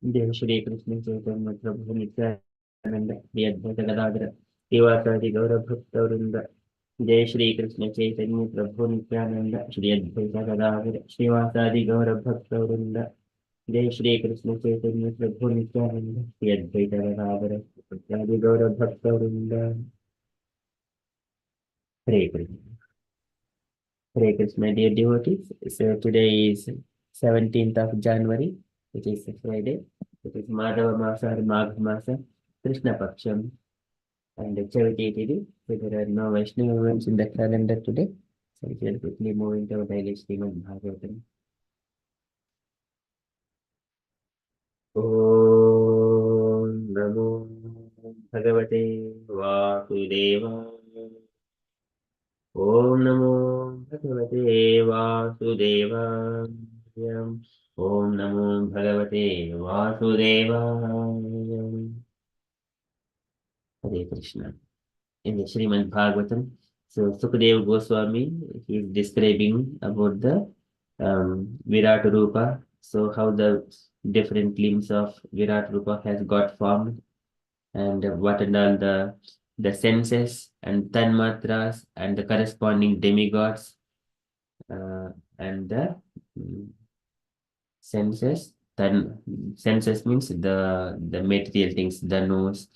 जय श्री कृष्ण चैतन्य प्रभु नित्यानंद श्री अद्वैत गदाधर श्रीवासादि गौर भक्त वृंद। जय श्री कृष्ण चैतन्य प्रभु नित्यानंद श्री अद्वैत गदाधर श्रीवासादि गौर भक्त वृंद। जय श्री कृष्ण चैतन्य प्रभु नित्यानंद श्री अद्वैत गदाधर श्रीवासादि गौर भक्त वृंद। हरे Krishna. Hare Krishna, dear devotees. So today is 17th of January, which is a Friday. It is Madhava Masa or Magh Masa, Krishna Paksham, and the Chavati Tithi. So there are no Vaishnava events in the calendar today. So we shall quickly move into our daily Srimad Bhagavatam. Om Namo Bhagavate Vasudevaya. Om Namo Bhagavate Vasudevaya. Om Namo Bhagavate Vasudevaya. Hare Krishna. In the Srimad Bhagavatam, so Sukadeva Goswami he is describing about the Virat Rupa. So how the different limbs of Virat Rupa has got formed, and what and all the senses and tanmatras and the corresponding demigods, and the mm, senses. Then senses means the material things, the nose,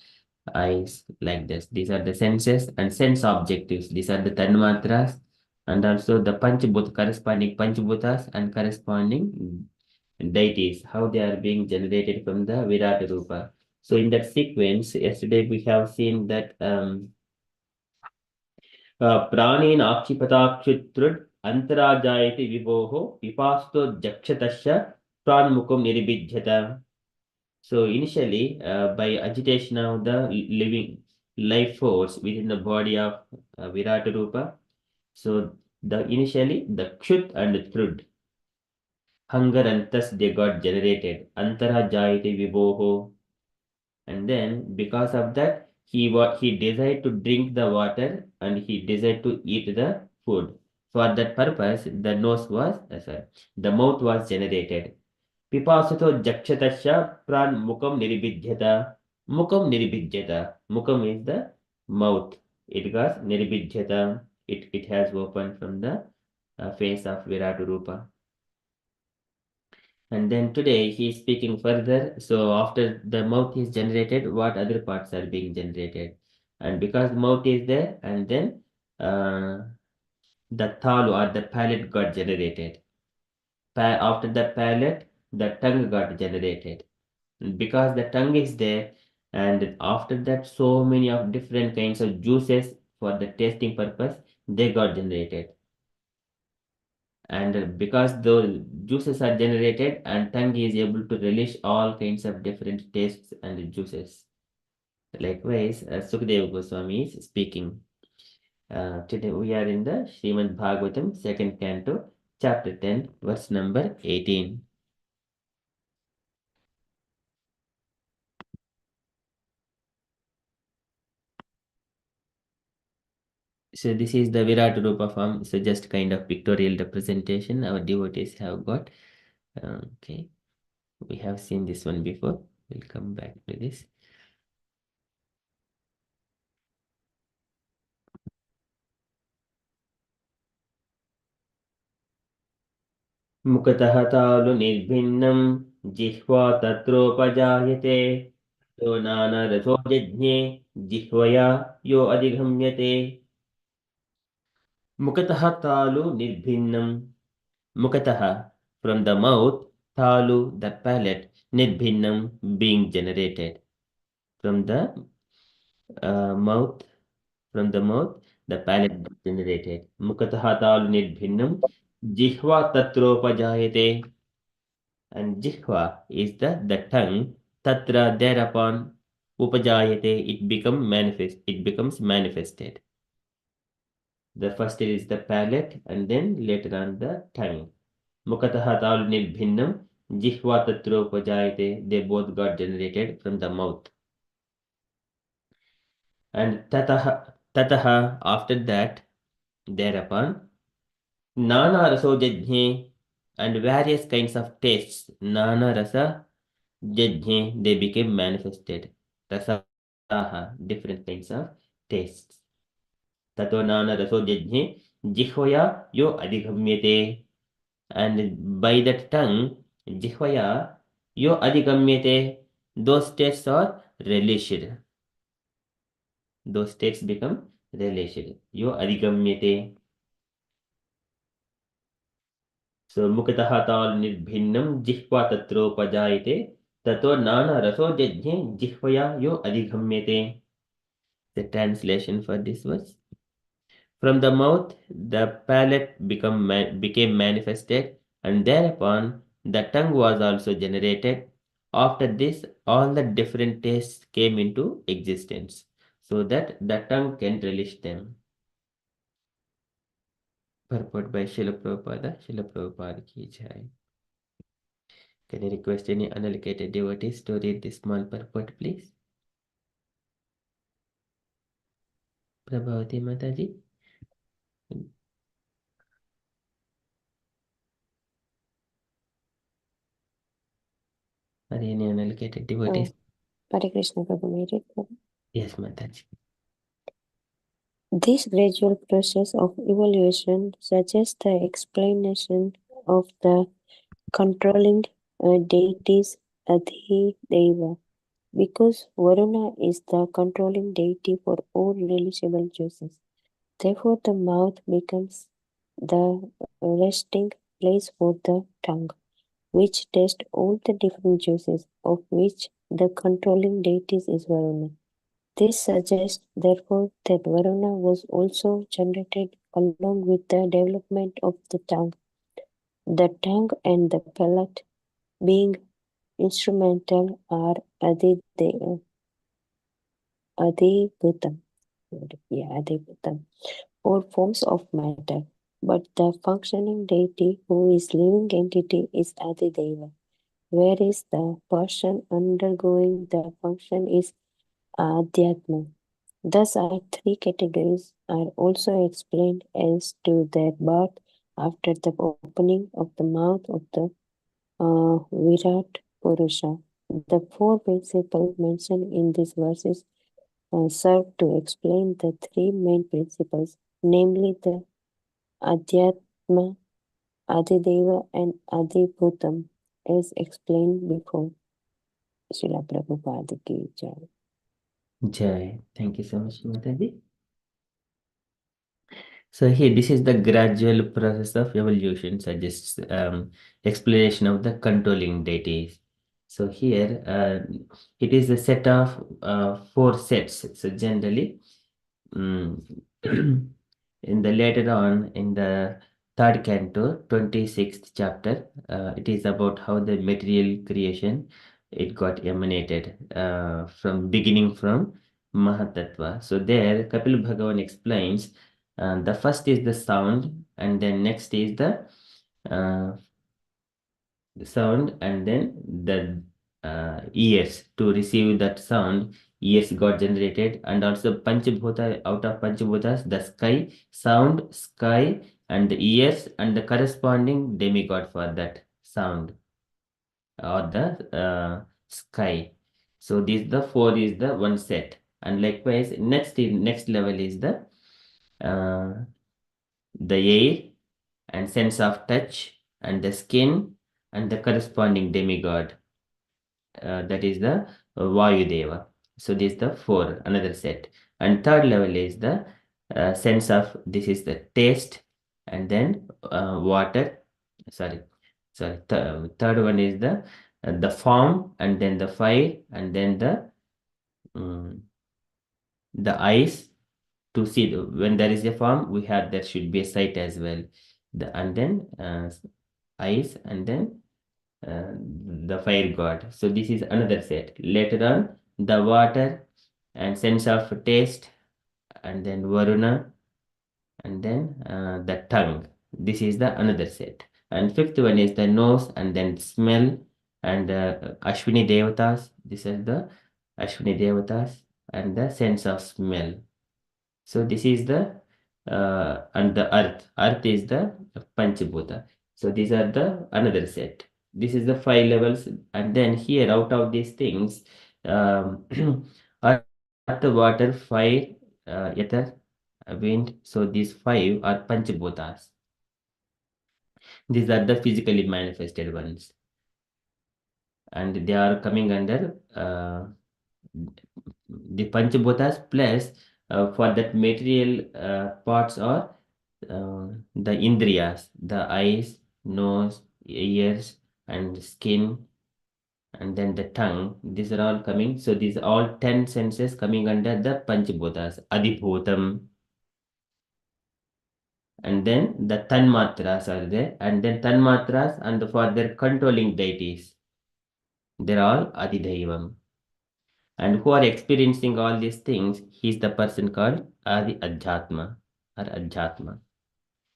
eyes, like this. These are the senses and sense objectives. These are the tanmatras, and also the panchabhut corresponding panchabhutas and corresponding deities, how they are being generated from the Virat Rupa. So in that sequence, yesterday we have seen that प्राणेन आक्षिपताक्षुत्रुड् अन्तराजायति विभोः विपास्तो जक्षतस्य प्राणमुखं निर्भिद्यत. So initially, by agitation of the living life force within the body of Virat Rupa, so the initially the Kshut and Trud, hunger and thirst they got generated. Antara jayate vibhoho. And then because of that, he desired to drink the water and he desired to eat the food. For that purpose, the nose was, sorry, the mouth was generated. Pipasato jakshatasya pran mukam niribidhyata. Mukam niribidhyata. Mukam is the mouth. It was niribidhyata. It has opened from the face of Virat Rupa. And then today he is speaking further. So after the mouth is generated, what other parts are being generated? And because mouth is there, and then the thalu or the palate got generated. After the palate, the tongue got generated. And because the tongue is there, and after that, so many of different kinds of juices for the tasting purpose, they got generated. And because those juices are generated and tongue is able to relish all kinds of different tastes and juices. Likewise, Sukadeva Goswami is speaking. Today we are in the Srimad Bhagavatam, second canto, chapter 10, verse number 18. So this is the Virat Rupa form. So just kind of pictorial representation our devotees have got. Okay, we have seen this one before. We'll come back to this. मुखतः तालु निर्भिन्नं जिह्वा तत्रोपजायते तो नानारसो यज्ञे जिह्वया यो अधिगम्यते. मुखतः तालु निर्भिन्नं. Mukataha, from the mouth, talu, the palate, nirbhinnam, being generated. From the mouth, the palate generated. Mukataha talu nirbhinnam, jihva tatropajayate. And jihva is the tongue. Tatra, thereupon, upajayate, it becomes manifested. The first is the palate and then later on the tongue. Mukataha talu nirbhinnam, jihva tatropajayate, they both got generated from the mouth. And tataha, after that, thereupon, nana raso jajne, and various kinds of tastes, nana rasa, jajne, they became manifested. Rasaha, different kinds of tastes. Tato nana raso jajne, jihvaya yo adhigamyate. And by that tongue, jihvaya yo adhigamyate, those tastes are relished. Those tastes become relished. Yo adhigamyate. So mukataha tal nirbhinnam jihva tatropajayate tato nana raso jajne jihvaya yo adhigamyate. The translation for this was from the mouth the palate became manifested, and thereupon the tongue was also generated. After this, all the different tastes came into existence, so that the tongue can relish them. Purport by Srila Prabhupada. Srila Prabhupada ki jai. Can I request any unallocated devotees to read this small purport, please? Prabhavati Mataji. Are any unallocated devotees? Hare Krishna Prabhu, may I read, Prabhu? Yes, Mataji. This gradual process of evolution suggests the explanation of the controlling deities Adhi-deva, because Varuna is the controlling deity for all relishable juices. Therefore, the mouth becomes the resting place for the tongue, which tastes all the different juices, of which the controlling deities is Varuna. This suggests, therefore, that Varuna was also generated along with the development of the tongue. The tongue and the palate, being instrumental, are adibhutam, or forms of matter. But the functioning deity, who is living entity, is Adideva, whereas the person undergoing the function is Adhyatma. Thus, our three categories are also explained as to their birth after the opening of the mouth of the Virat Purusha. The four principles mentioned in these verses serve to explain the three main principles, namely the Adhyatma, Adideva, and Adibhutam, as explained before. Srila Prabhupada ki jai. Jai. Thank you so much, Mataji. So here, this is the gradual process of evolution, suggests explanation of the controlling deities. So here, it is a set of four sets. So generally, in the later on in the third canto, 26th chapter, it is about how the material creation it got emanated from beginning from Mahatattva. So there, Kapil Bhagavan explains the first is the sound, and then next is uh, the sound, and then the ears to receive that sound. Ears got generated, and also Panchabhuta, out of Panchabhutas, the sky, and the ears, and the corresponding demigod for that sound or the sky. So these the four is the one set, and likewise next level is uh, the air and sense of touch and the skin and the corresponding demigod, that is the Vayudeva. So this is the four, another set. And third level is the sense of, this is the taste, and then water. Third one is the form, and then the fire, and then um, the eyes to see. When there is a form, we have, there should be a sight as well. And then eyes, and then the fire god. So this is another set. Later on, the water and sense of taste, and then Varuna, and then the tongue. This is the another set. And fifth one is the nose, and then smell, and Ashwini Devatas. This is the Ashwini Devatas, and the sense of smell. So this is the and the earth. Earth is the Panchabhuta. So these are the another set. This is the 5 levels, and then here out of these things, earth, water, fire, ether, wind. So these 5 are Panchabhutas. These are the physically manifested ones, and they are coming under the Panchabhutas plus for that material parts are the Indriyas, the eyes, nose, ears, and skin, and then the tongue. These are all coming. So these are all 10 senses coming under the Panchabhutas, Adibhutam. And then the Tanmatras are there, and then Tanmatras and for their controlling deities, they're all Adidaivam. And who are experiencing all these things, he's the person called Adi Adhyatma or Adhyatma.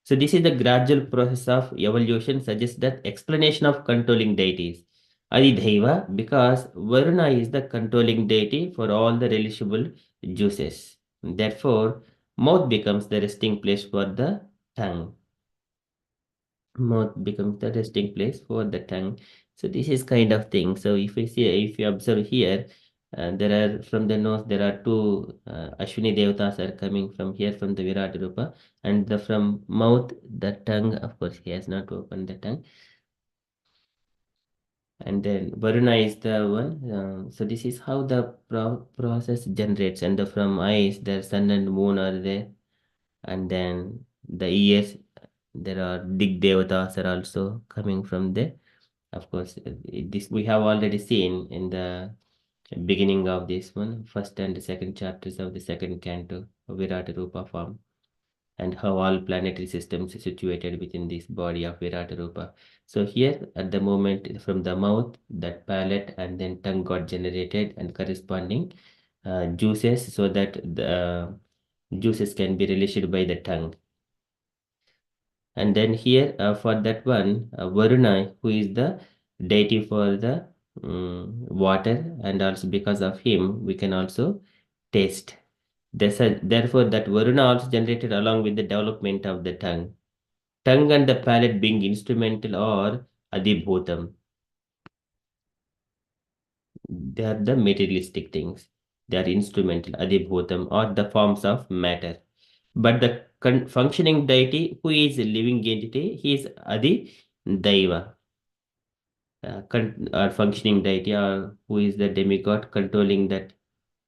So this is the gradual process of evolution suggests that explanation of controlling deities. Adidhaiva, because Varuna is the controlling deity for all the relishable juices. Therefore, mouth becomes the resting place for the tongue. Mouth becomes the resting place for the tongue. So this is kind of thing. So if you observe here, there are from the nose there are two Ashwini Devatas are coming from here from the Virat Rupa, and the from mouth the tongue, of course he has not opened the tongue, and then Varuna is the one. So this is how the process generates, and the from eyes the sun and moon are there, and then the ears there are Dig Devatas are also coming from there. Of course, this we have already seen in the beginning of this one, first and second chapters of the second canto of Virat Rupa form, and how all planetary systems are situated within this body of Virat Rupa. So here at the moment from the mouth, that palate and then tongue got generated and corresponding juices so that the juices can be released by the tongue. And then here for that one, Varuna, who is the deity for the water, and also because of him, we can also taste. Therefore, that Varuna also generated along with the development of the tongue. Tongue and the palate being instrumental or adibhutam. They are the materialistic things. They are instrumental, adibhutam, or the forms of matter. But the functioning deity, who is a living entity, he is Adi Daiva, or functioning deity, or who is the demigod controlling that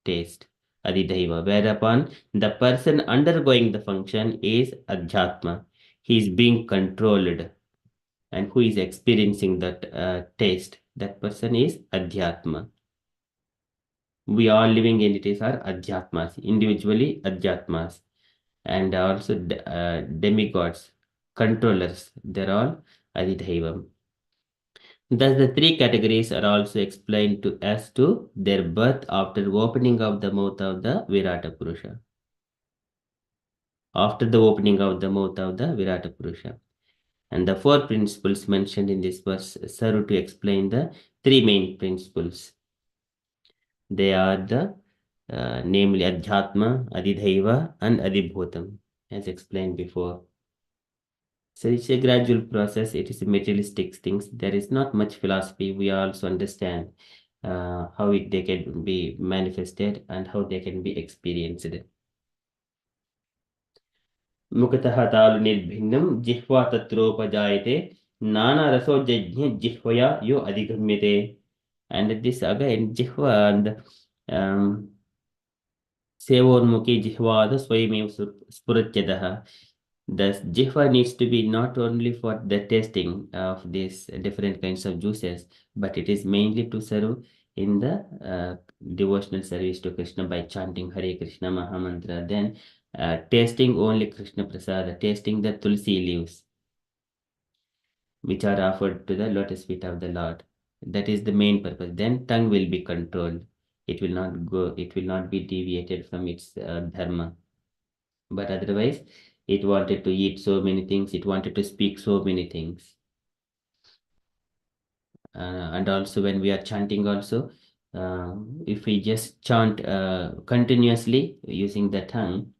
taste, Adidaiva. Whereupon the person undergoing the function is Adhyatma. He is being controlled, and who is experiencing that taste. That person is Adhyatma. We all living entities are Adhyatmas, individually Adhyatmas, and also demigods, controllers. They're all Adidhaivam. Thus, the three categories are also explained to as to their birth after opening of the mouth of the Virata Purusha. After the opening of the mouth of the Virata Purusha. And the four principles mentioned in this verse serve to explain the three main principles. They are the namely Adhyatma, Adidhaiva, and Adibhutam, as explained before. So it's a gradual process. It is a materialistic things. There is not much philosophy. We also understand how they can be manifested and how they can be experienced. मुखतः तालु निर्भिन्नं जिह्वा तत्रोपजायते नाना रसोजज्ञ जिह्वया यो अधिगम्यते. And this again jihva and सेवोन्मुखी जिह्वाद स्वयमेव स्फुरत्यतः. The jihva needs to be not only for the tasting of these different kinds of juices, but it is mainly to serve in the devotional service to Krishna by chanting Hare Krishna Mahamantra, then tasting only Krishna Prasada, tasting the tulsi leaves which are offered to the lotus feet of the Lord. That is the main purpose. Then tongue will be controlled. It will not go, it will not be deviated from its dharma. But otherwise, it wanted to eat so many things, it wanted to speak so many things. And also when we are chanting also, if we just chant continuously using the tongue,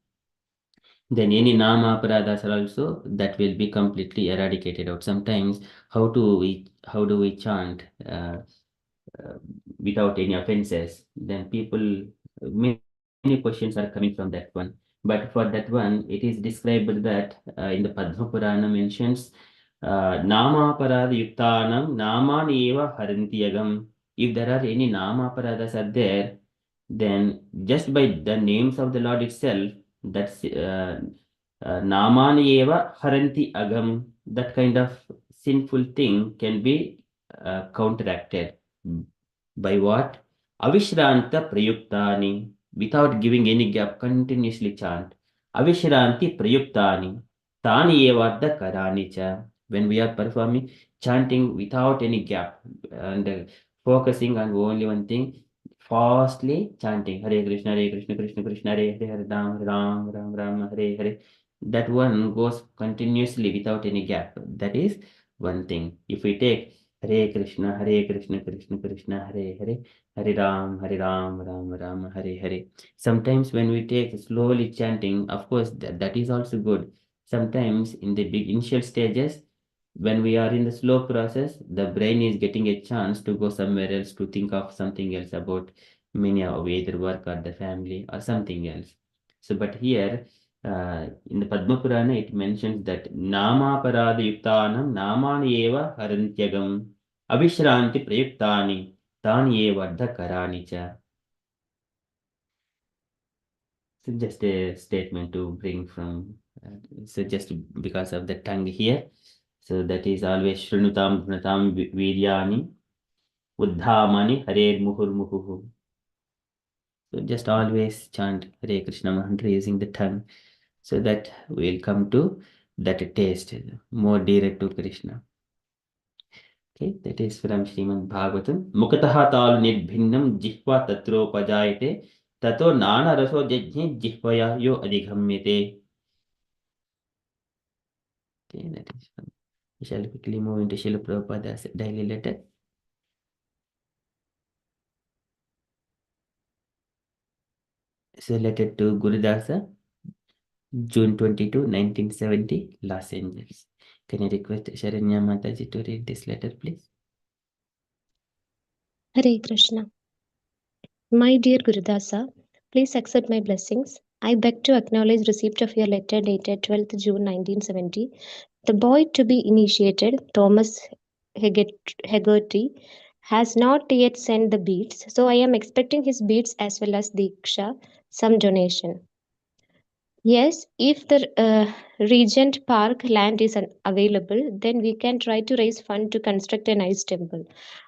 then any nama aparadas are also that will be completely eradicated out. Sometimes how do we chant uh, without any offenses? Then people many questions are coming from that one. But for that one, it is described that in the Padma Purana mentions nama aparada yuktanam naman eva harantiyagam. If there are any nama aparadas are there, then just by the names of the Lord itself, that's namani eva haranti agam, that kind of sinful thing can be counteracted. By what? Avishranta prayuktani, without giving any gap, continuously chant. Avishranti prayuktani, tani eva the karani cha. When we are performing chanting without any gap and focusing on only one thing, fastly chanting Hare Krishna, Krishna Krishna, Hare Hare, Hare Ram, Ram Ram, Ram Hare Hare. That one goes continuously without any gap. That is one thing. If we take Hare Krishna, Krishna Krishna, Hare Hare, Hare Ram, Ram Ram, Hare Hare. Sometimes when we take slowly chanting, of course, that is also good. Sometimes in the big initial stages, when we are in the slow process, the brain is getting a chance to go somewhere else to think of something else about many of either work or the family or something else. So, but here in the Padma Purana, it mentions that Nama Parada Yuktanam Namani Eva Harantyagam Abhishranti Prayuktani Tani Eva Karani cha. So just a statement to bring from, so just because of the tongue here. So that is always Shrunutam Dhrunatam Viryani Uddhamani Hare Muhur Muhuhu. So just always chant Hare Krishna mantra using the tongue so that we'll come to that taste more direct to Krishna. Okay, that is from Srimad Bhagavatam. Mukataha talu nirbhinnam jihva tatropajayate tato nana raso jajne jihvaya yo adhigamyate. Okay, that is from. We shall quickly move into Srila Prabhupada's daily letter. So letter to Gurudasa, June 22, 1970, Los Angeles. Can I request Sharanya Mataji to read this letter, please? Hare Krishna. My dear Gurudasa, please accept my blessings. I beg to acknowledge receipt of your letter dated 12th June 1970. The boy to be initiated, Thomas Hegarty, has not yet sent the beads, so I am expecting his beads as well as Diksha, some donation. Yes, if the Regent Park land is available, then we can try to raise fund to construct a nice temple.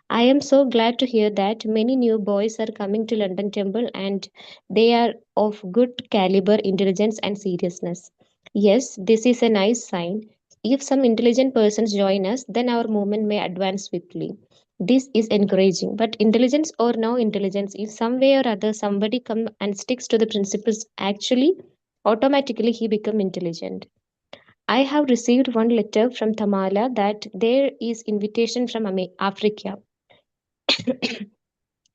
I am so glad to hear that many new boys are coming to London Temple and they are of good caliber, intelligence, and seriousness. Yes, this is a nice sign. If some intelligent persons join us, then our movement may advance swiftly. This is encouraging, but intelligence or no intelligence, if some way or other somebody come and sticks to the principles, actually automatically he become intelligent. I have received one letter from Tamala that there is invitation from Africa.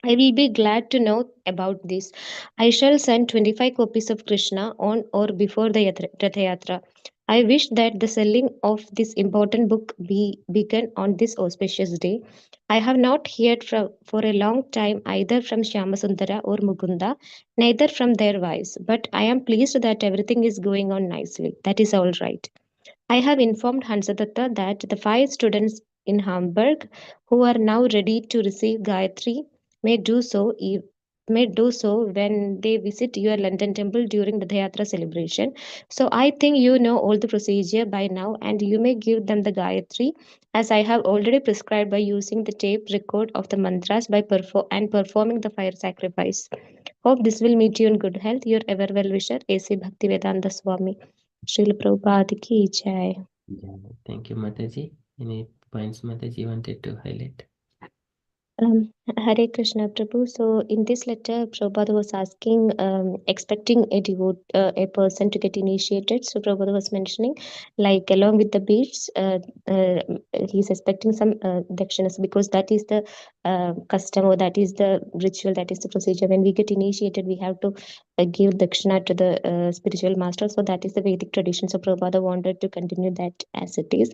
I will be glad to know about this. I shall send 25 copies of Krishna on or before the Ratha Yatra. I wish that the selling of this important book be begun on this auspicious day. I have not heard for a long time either from Shyamasundara or Mukunda, neither from their wives, but I am pleased that everything is going on nicely. That is all right. I have informed Hansadatta that the 5 students in Hamburg who are now ready to receive Gayatri may do so may do so when they visit your London temple during the Dhayatra celebration. So I think you know all the procedure by now and you may give them the Gayatri as I have already prescribed by using the tape record of the mantras by performing the fire sacrifice. Hope this will meet you in good health. Your ever well wisher, A.C. Bhaktivedanta Swami. Srila Prabhupada ki jai. Yeah, thank you, Mataji. Any points Mataji wanted to highlight? Hare Krishna Prabhu. So in this letter, Prabhupada was asking, expecting a person to get initiated. So Prabhupada was mentioning, like along with the beads, he's expecting some dakshinas, because that is the custom, or that is the ritual, that is the procedure. When we get initiated, we have to give dakshina to the spiritual master. So that is the Vedic tradition. So Prabhupada wanted to continue that as it is.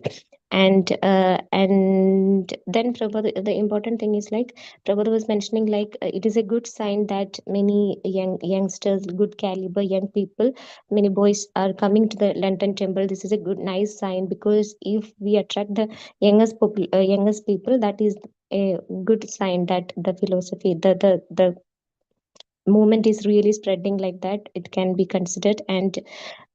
And then Prabhupada, the important thing is, like Prabhupada was mentioning, like it is a good sign that many youngsters, good caliber young people, many boys are coming to the Lantern Temple. This is a good, nice sign, because if we attract the youngest people, that is a good sign that the philosophy, the movement is really spreading like that. It can be considered. And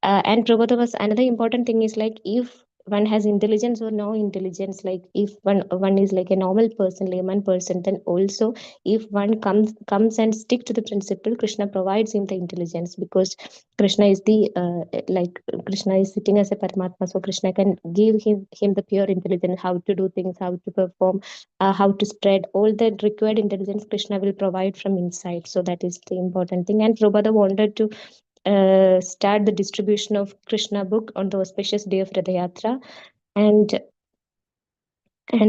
Prabhupada was, another important thing is, like if one has intelligence or no intelligence, like if one is like a normal person, layman person, then also if one comes and stick to the principle, Krishna provides him the intelligence, because Krishna is the like Krishna is sitting as a Paramatma, so Krishna can give him the pure intelligence, how to do things, how to perform, how to spread all the required intelligence. Krishna will provide from inside. So that is the important thing. And Prabhupada wanted to start the distribution of Krishna book on the auspicious day of Rath Yatra. And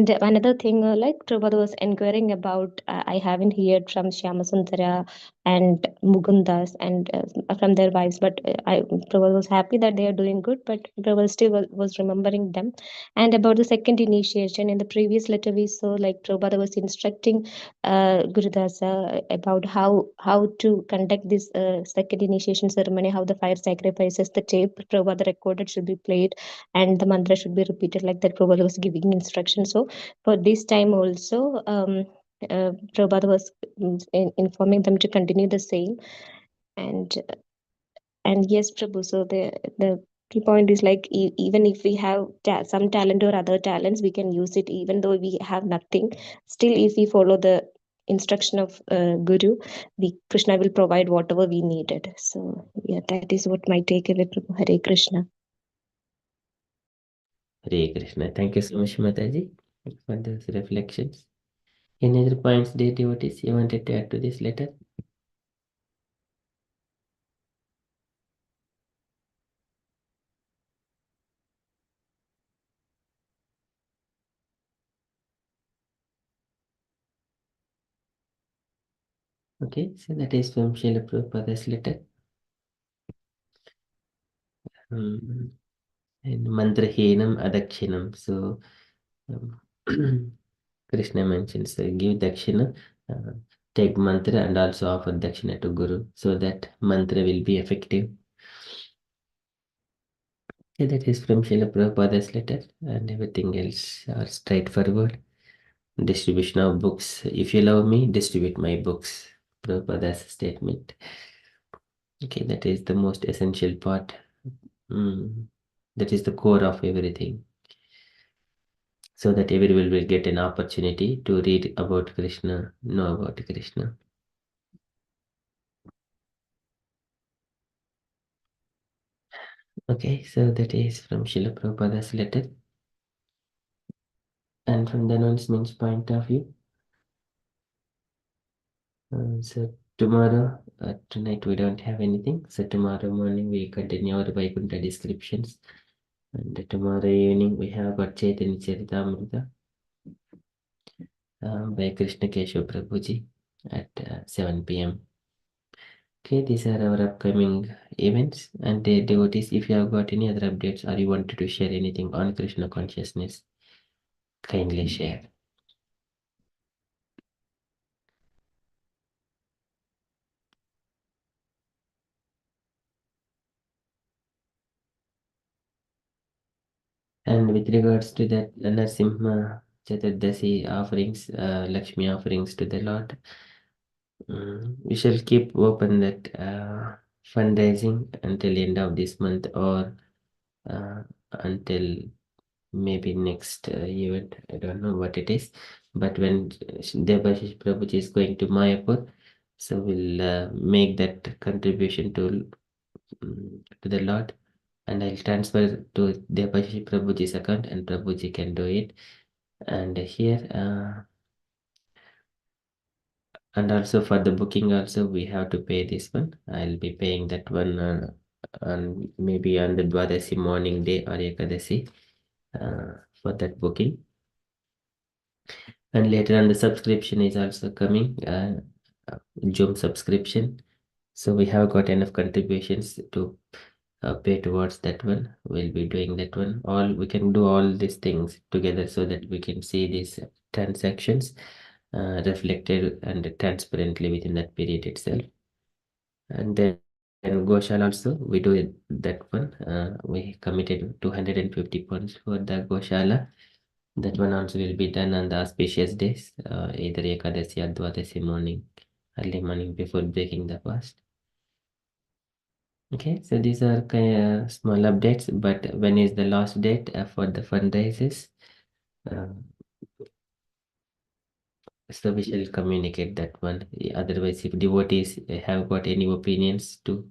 another thing, like Prabhupada was inquiring about, I haven't heard from Shyamasundara and Mugundas and from their wives, but Prabhupada was happy that they are doing good, but Prabhupada still was remembering them. And about the second initiation, in the previous letter we saw, like Prabhupada was instructing Gurudasa about how to conduct this second initiation ceremony, how the fire sacrifices, the tape Prabhupada recorded should be played, and the mantra should be repeated, like that Prabhupada was giving instructions. So for this time also, Prabhupada was informing them to continue the same. And yes, Prabhu, so the key point is, like even if we have some talent or other talents, we can use it even though we have nothing. Still, if we follow the instruction of Guru, Krishna will provide whatever we needed. So yeah, that is what my takeaway, Prabhu. Hare Krishna. Hare Krishna. Thank you so much, Mataji, for those reflections. Any other points, dear devotees, you wanted to add to this letter? Okay, so that is from Srila Prabhupada's letter. And mantrahinam adakshinam. So Krishna mentions give dakshina, take mantra, and also offer dakshina to Guru, so that mantra will be effective. Okay, that is from Srila Prabhupada's letter, and everything else are straightforward. Distribution of books. If you love me, distribute my books. Prabhupada's statement. Okay, that is the most essential part. That is the core of everything. So that everyone will get an opportunity to read about Krishna, know about Krishna. Okay, so that is from Srila Prabhupada's letter. And from the announcements point of view, so tomorrow, tonight we don't have anything. So tomorrow morning we continue our Vaikuntha descriptions. And tomorrow evening we have got Chaitanya Charitamrita by Krishna Keshav Prabhuji at 7 p.m. Okay, these are our upcoming events. And devotees, if you have got any other updates or you wanted to share anything on Krishna consciousness, kindly share. And with regards to that Narasimha Chaturdasi offerings, Lakshmi offerings to the Lord, we shall keep open that fundraising until end of this month, or until maybe next event. I don't know what it is, but when Debashish Prabhuji is going to Mayapur, so we'll make that contribution to the Lord, and I'll transfer to Debashish Prabhuji's account, and Prabhuji can do it. And here And also for the booking also we have to pay this one. I'll be paying that one on maybe on the Dwadasi morning day or Ekadasi for that booking. And later on the subscription is also coming, Zoom subscription. So we have got enough contributions to pay towards that one. We'll be doing that one. All we can do all these things together so that we can see these transactions reflected and transparently within that period itself. And then Goshala also we do that one. We committed 250 pounds for the Goshala. That one also will be done on the auspicious days, either Ekadasi or Dwadasi morning, early morning before breaking the fast. Okay, so these are kind of small updates, but when is the last date for the fundraisers? So we shall communicate that one. Otherwise, if devotees have got any opinions to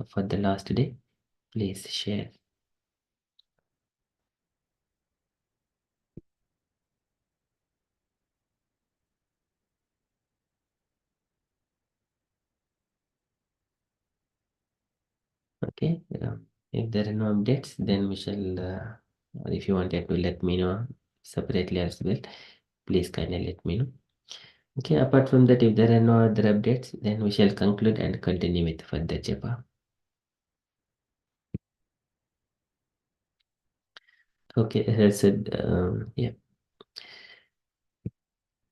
for the last day, please share. Okay, if there are no updates, then we shall, if you wanted to let me know separately as well, please kindly let me know. Okay, apart from that, if there are no other updates, then we shall conclude and continue with further japa. Okay, as I said, yeah.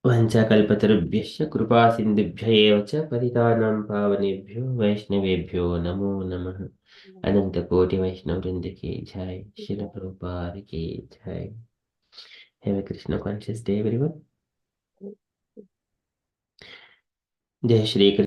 वंशाकल्पतरुभ्यश्च कृपा सिन्धुभ्य एव च पतितानां पावनेभ्यो वैष्णवेभ्यो नमो नमः। अनंत कोटि वैष्णव वृंद की जय। शिल प्रभुपाद की जय। Have a Krishna conscious day, everyone. जय श्री कृष्ण।